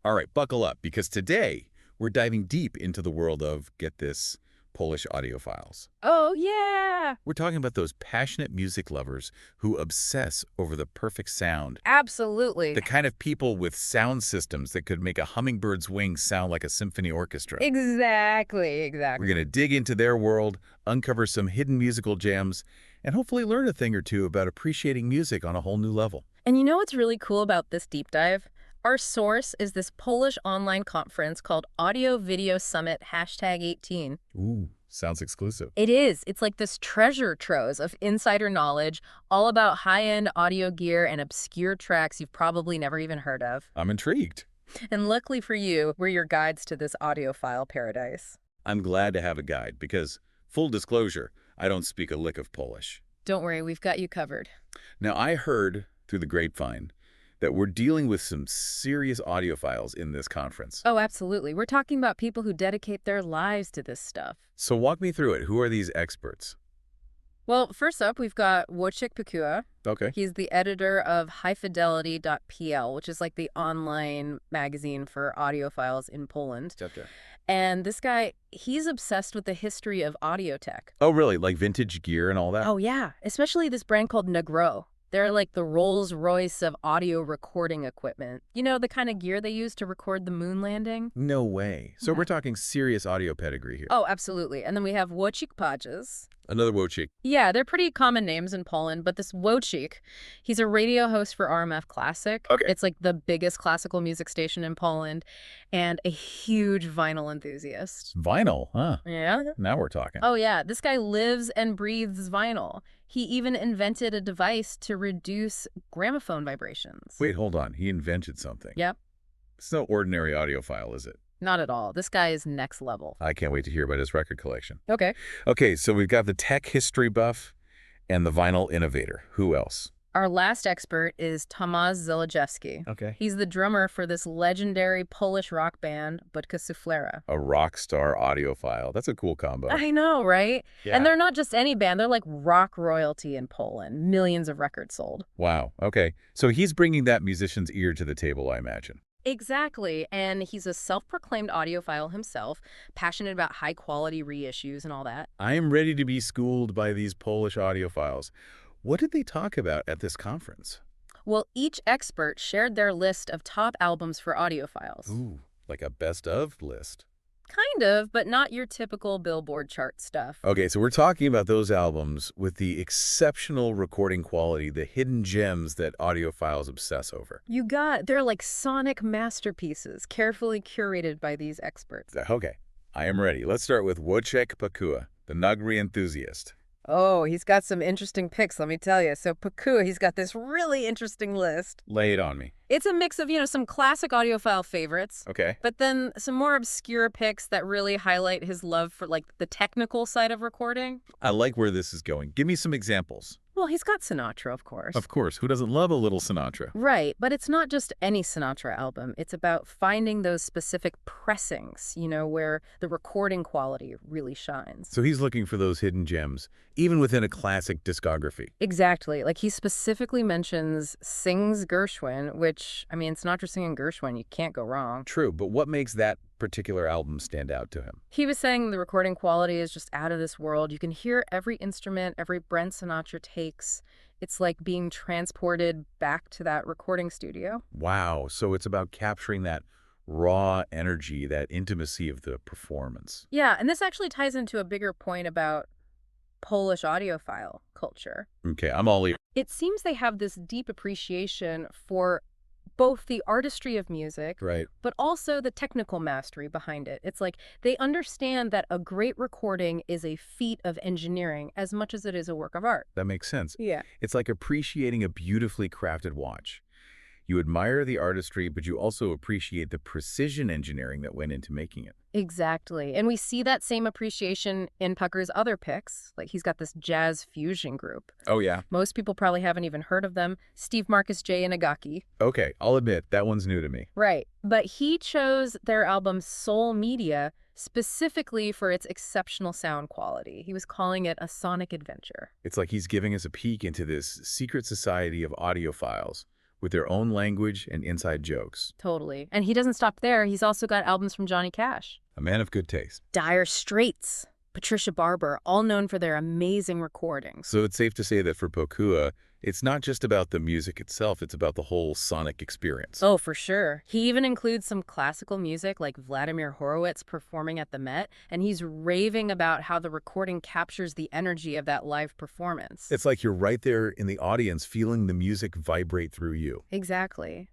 All right, buckle up, because today we're diving deep into the world of, get this, Polish audiophiles. Oh, yeah! We're talking about those passionate music lovers who obsess over the perfect sound. Absolutely. The kind of people with sound systems that could make a hummingbird's wings sound like a symphony orchestra. Exactly. We're going to dig into their world, uncover some hidden musical gems, and hopefully learn a thing or two about appreciating music on a whole new level. And you know what's really cool about this deep dive? Our source is this Polish online conference called AudioVideoSummit #18. Ooh, sounds exclusive. It is. It's like this treasure trove of insider knowledge, all about high-end audio gear and obscure tracks you've probably never even heard of. I'm intrigued. And luckily for you, we're your guides to this audiophile paradise. I'm glad to have a guide because, full disclosure, I don't speak a lick of Polish. Don't worry, we've got you covered. Now, I heard through the grapevine that we're dealing with some serious audiophiles in this conference. Oh, absolutely. We're talking about people who dedicate their lives to this stuff. So walk me through it. Who are these experts? Well, first up, we've got Wojciech Pacułą. Okay. He's the editor of highfidelity.pl, which is like the online magazine for audiophiles in Poland. Gotcha. And this guy, he's obsessed with the history of audio tech. Oh, really? Like vintage gear and all that? Oh, yeah. Especially this brand called Negro. They're like the Rolls-Royce of audio recording equipment. You know, the kind of gear they use to record the moon landing? No way. So we're talking serious audio pedigree here. Oh, absolutely. And then we have Wojciech Padjas. Another Wojciech. Yeah, they're pretty common names in Poland, but this Wojciech, he's a radio host for RMF Classic. Okay. It's like the biggest classical music station in Poland, and a huge vinyl enthusiast. Vinyl, huh? Yeah. Now we're talking. Oh, yeah. This guy lives and breathes vinyl. He even invented a device to reduce gramophone vibrations. Wait, hold on. He invented something. Yep. It's no ordinary audiophile, is it? Not at all. This guy is next level. I can't wait to hear about his record collection. Okay. Okay, so we've got the tech history buff and the vinyl innovator. Who else? Our last expert is Tomasz Zalewski. Okay. He's the drummer for this legendary Polish rock band, Budka Suflera. A rock star audiophile. That's a cool combo. I know, right? Yeah. And they're not just any band. They're like rock royalty in Poland. Millions of records sold. Wow. Okay. So he's bringing that musician's ear to the table, I imagine. Exactly. And he's a self-proclaimed audiophile himself, passionate about high-quality reissues and all that. I am ready to be schooled by these Polish audiophiles. What did they talk about at this conference? Well, each expert shared their list of top albums for audiophiles. Ooh, like a best of list. Kind of, but not your typical Billboard chart stuff. Okay, so we're talking about those albums with the exceptional recording quality, the hidden gems that audiophiles obsess over. They're like sonic masterpieces, carefully curated by these experts. Okay, I am ready. Let's start with Wojciech Pacułą, the Nagry enthusiast. Oh, he's got some interesting picks, let me tell you. So Pacułą, he's got this really interesting list. Lay it on me. It's a mix of, some classic audiophile favorites. Okay. But then some more obscure picks that really highlight his love for, like, the technical side of recording. I like where this is going. Give me some examples. Well, he's got Sinatra, of course. Of course. Who doesn't love a little Sinatra? Right, but it's not just any Sinatra album. It's about finding those specific pressings, where the recording quality really shines. So he's looking for those hidden gems, even within a classic discography. Exactly. Like, he specifically mentions Sings Gershwin, which, Sinatra singing Gershwin, you can't go wrong. True, but what makes that particular album stand out to him? He was saying the recording quality is just out of this world. You can hear every instrument, every Brent Sinatra takes. It's like being transported back to that recording studio. Wow, so it's about capturing that raw energy, that intimacy of the performance. Yeah, and this actually ties into a bigger point about Polish audiophile culture. Okay, I'm all ears. It seems they have this deep appreciation for both the artistry of music, Right. but also the technical mastery behind it. It's like they understand that a great recording is a feat of engineering as much as it is a work of art. That makes sense. Yeah. It's like appreciating a beautifully crafted watch. You admire the artistry, but you also appreciate the precision engineering that went into making it. Exactly. And we see that same appreciation in Pucker's other picks. Like, he's got this jazz fusion group. Oh, yeah? Most people probably haven't even heard of them. Steve Marcus J. Inagaki. Okay, I'll admit, that one's new to me. Right. But he chose their album Soul Media specifically for its exceptional sound quality. He was calling it a sonic adventure. It's like he's giving us a peek into this secret society of audiophiles with their own language and inside jokes. Totally. And he doesn't stop there. He's also got albums from Johnny Cash. A man of good taste. Dire Straits, Patricia Barber, all known for their amazing recordings. So it's safe to say that for Pacułą, it's not just about the music itself, it's about the whole sonic experience. Oh, for sure. He even includes some classical music like Vladimir Horowitz performing at the Met, and he's raving about how the recording captures the energy of that live performance. It's like you're right there in the audience feeling the music vibrate through you. Exactly.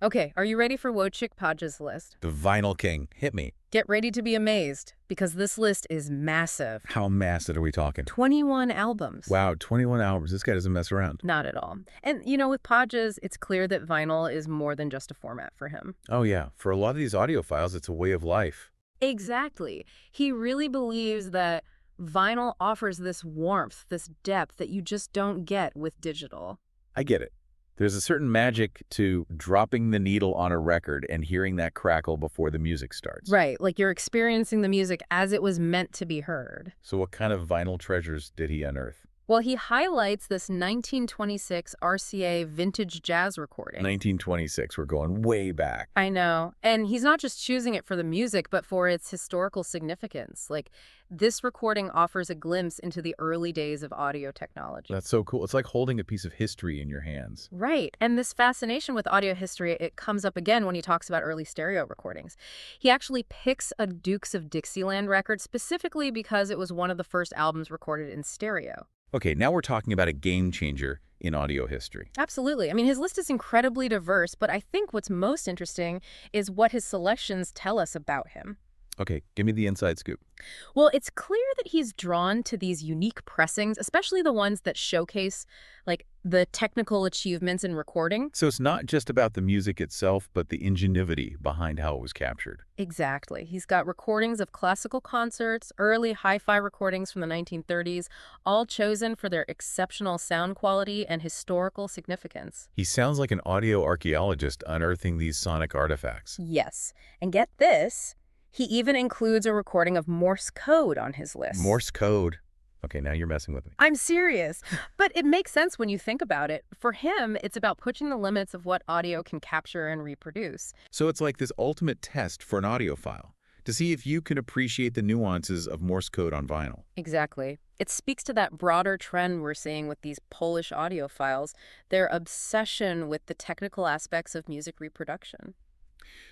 Okay, are you ready for Wojciech Padjas' list? The Vinyl King. Hit me. Get ready to be amazed, because this list is massive. How massive are we talking? 21 albums. Wow, 21 albums. This guy doesn't mess around. Not at all. And, with Padjas, it's clear that vinyl is more than just a format for him. Oh, yeah. For a lot of these audiophiles, it's a way of life. Exactly. He really believes that vinyl offers this warmth, this depth that you just don't get with digital. I get it. There's a certain magic to dropping the needle on a record and hearing that crackle before the music starts. Right, like you're experiencing the music as it was meant to be heard. So what kind of vinyl treasures did he unearth? Well, he highlights this 1926 RCA vintage jazz recording. 1926, we're going way back. I know. And he's not just choosing it for the music, but for its historical significance. Like, this recording offers a glimpse into the early days of audio technology. That's so cool. It's like holding a piece of history in your hands. Right. And this fascination with audio history, it comes up again when he talks about early stereo recordings. He actually picks a Dukes of Dixieland record specifically because it was one of the first albums recorded in stereo. Okay, now we're talking about a game changer in audio history. Absolutely. I mean, his list is incredibly diverse, but I think what's most interesting is what his selections tell us about him. Okay, give me the inside scoop. Well, it's clear that he's drawn to these unique pressings, especially the ones that showcase, like, the technical achievements in recording. So it's not just about the music itself, but the ingenuity behind how it was captured. Exactly. He's got recordings of classical concerts, early hi-fi recordings from the 1930s, all chosen for their exceptional sound quality and historical significance. He sounds like an audio archaeologist unearthing these sonic artifacts. Yes. And get this, he even includes a recording of Morse code on his list. Morse code. Okay, now you're messing with me. I'm serious. But it makes sense when you think about it. For him, it's about pushing the limits of what audio can capture and reproduce. So it's like this ultimate test for an audiophile, to see if you can appreciate the nuances of Morse code on vinyl. Exactly. It speaks to that broader trend we're seeing with these Polish audiophiles, their obsession with the technical aspects of music reproduction.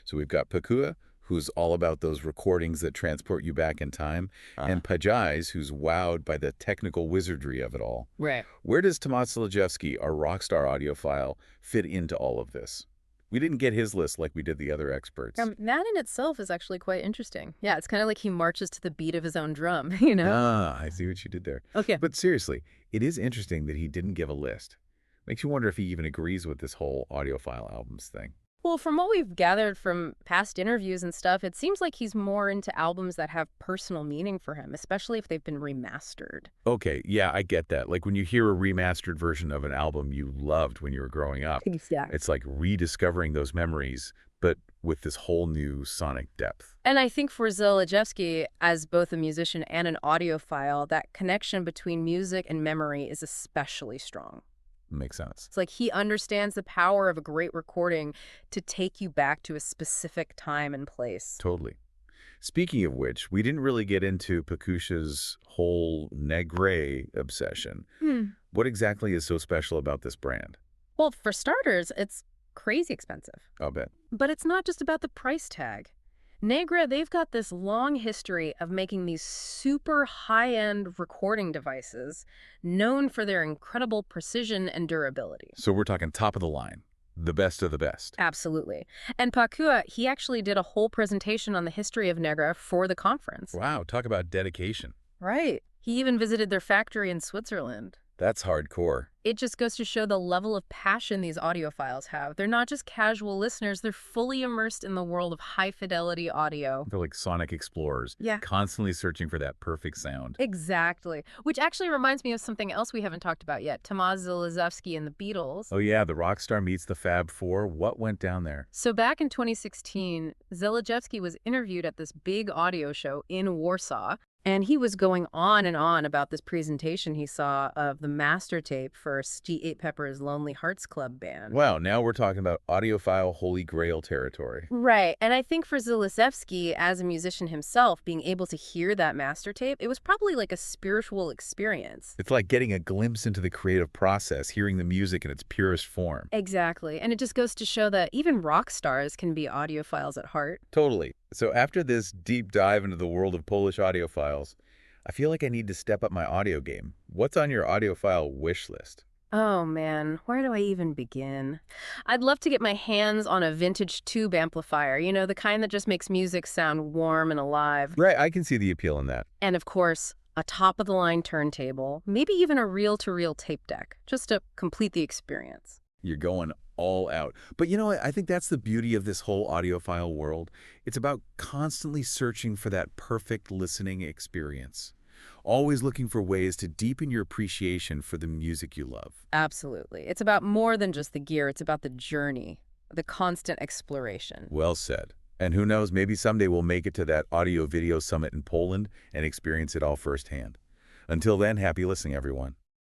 So we've got Pacułą, who's all about those recordings that transport you back in time, and Padjas, who's wowed by the technical wizardry of it all. Right. Where does Tomasz Zalewski, our rock star audiophile, fit into all of this? We didn't get his list like we did the other experts. That in itself is actually quite interesting. Yeah, it's kind of like he marches to the beat of his own drum, Ah, I see what you did there. Okay. But seriously, it is interesting that he didn't give a list. Makes you wonder if he even agrees with this whole audiophile albums thing. Well, from what we've gathered from past interviews and stuff, it seems like he's more into albums that have personal meaning for him, especially if they've been remastered. Okay, yeah, I get that. Like when you hear a remastered version of an album you loved when you were growing up. Exactly. It's like rediscovering those memories, but with this whole new sonic depth. And I think for Zalewski, as both a musician and an audiophile, that connection between music and memory is especially strong. Makes sense. It's like he understands the power of a great recording to take you back to a specific time and place. Totally. Speaking of which, we didn't really get into Pacułą's whole Negre obsession. What exactly is so special about this brand? Well, for starters, it's crazy expensive. I'll bet. But it's not just about the price tag. Negre, they've got this long history of making these super high-end recording devices known for their incredible precision and durability. So we're talking top of the line, the best of the best. Absolutely. And Pacułą, he actually did a whole presentation on the history of Negre for the conference. Wow, talk about dedication. Right. He even visited their factory in Switzerland. That's hardcore. It just goes to show the level of passion these audiophiles have. They're not just casual listeners, they're fully immersed in the world of high-fidelity audio. They're like sonic explorers, constantly searching for that perfect sound. Exactly. Which actually reminds me of something else we haven't talked about yet, Tomasz Zalewski and the Beatles. Oh yeah, the rock star meets the Fab Four. What went down there? So back in 2016, Zalewski was interviewed at this big audio show in Warsaw, And he was going on and on about this presentation he saw of the master tape for St. Pepper's Lonely Hearts Club Band. Wow, now we're talking about audiophile holy grail territory. Right. And I think for Zalesevsky, as a musician himself, being able to hear that master tape, it was probably like a spiritual experience. It's like getting a glimpse into the creative process, hearing the music in its purest form. Exactly. And it just goes to show that even rock stars can be audiophiles at heart. Totally. So after this deep dive into the world of Polish audiophiles, I feel like I need to step up my audio game. What's on your audiophile wish list? Oh man, where do I even begin? I'd love to get my hands on a vintage tube amplifier, you know, the kind that just makes music sound warm and alive. Right, I can see the appeal in that. And of course, a top-of-the-line turntable, maybe even a reel-to-reel tape deck, just to complete the experience. You're going all out. But you know what? I think that's the beauty of this whole audiophile world. It's about constantly searching for that perfect listening experience. Always looking for ways to deepen your appreciation for the music you love. Absolutely. It's about more than just the gear. It's about the journey, the constant exploration. Well said. And who knows, maybe someday we'll make it to that Audio Video Summit in Poland and experience it all firsthand. Until then, happy listening, everyone.